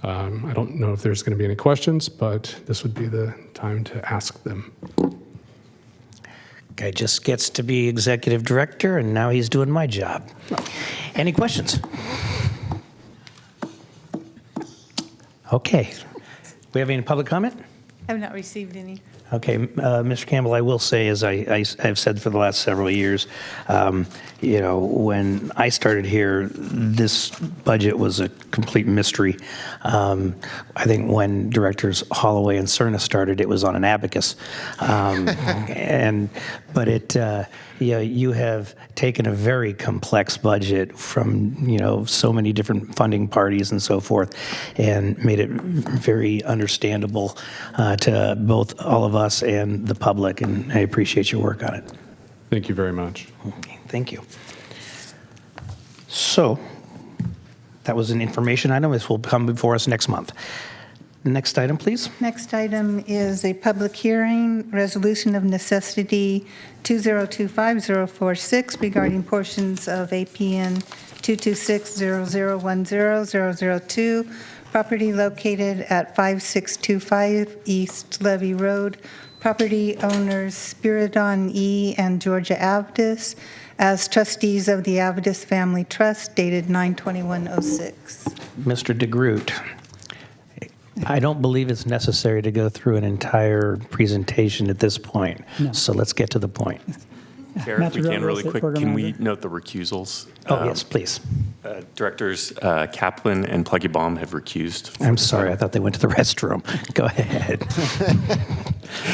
I don't know if there's going to be any questions, but this would be the time to ask them. Guy just gets to be executive director, and now he's doing my job. Any questions? Okay. We have any public comment? I have not received any. Okay, Mr. Campbell, I will say, as I've said for the last several years, when I started here, this budget was a complete mystery. I think when directors Holloway and Cerna started, it was on an abacus. You have taken a very complex budget from, so many different funding parties and so forth, and made it very understandable to both all of us and the public, and I appreciate your work on it. Thank you very much. Okay, thank you. So, that was an information item. This will come before us next month. Next item, please. Next item is a public hearing, resolution of necessity 2025046 regarding portions of APN 2260010-002, property located at 5625 East Levy Road, property owners Spiridon E. and Georgia Avdis, as trustees of the Avdis Family Trust, dated 9/21/06. Mr. DeGroot, I don't believe it's necessary to go through an entire presentation at this point, so let's get to the point. Chair, if we can really quick, can we note the recusals? Oh, yes, please. Directors Kaplan and Pluggy-Baum have recused. I'm sorry, I thought they went to the restroom. Go ahead.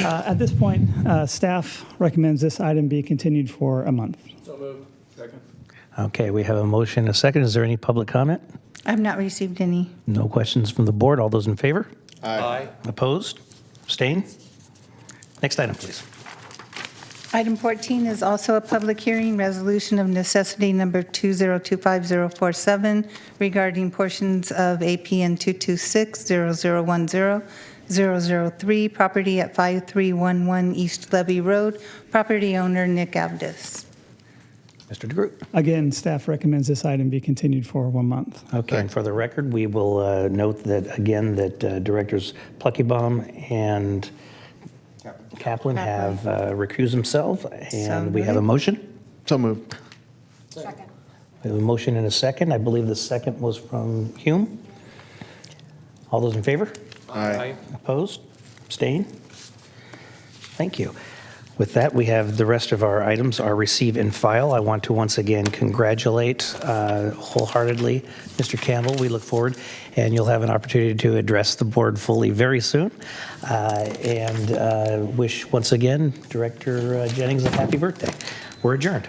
At this point, staff recommends this item be continued for a month. So moved. Second. Okay, we have a motion and a second. Is there any public comment? I have not received any. No questions from the board. All those in favor? Aye. Opposed? Abstain? Next item, please. Item 14 is also a public hearing, resolution of necessity number 2025047 regarding portions of APN 2260010-003, property at 5311 East Levy Road, property owner Nick Avdis. Mr. DeGroot. Again, staff recommends this item be continued for 1 month. Okay, and for the record, we will note that, again, that Directors Pluckybaum and Kaplan have recused themselves, and we have a motion. So moved. Second. We have a motion and a second. I believe the second was from Hume. All those in favor? Aye. Opposed? Abstain? Thank you. With that, we have the rest of our items are receive and file. I want to once again congratulate wholeheartedly Mr. Campbell. We look forward, and you'll have an opportunity to address the board fully very soon. And wish once again Director Jennings a happy birthday. We're adjourned.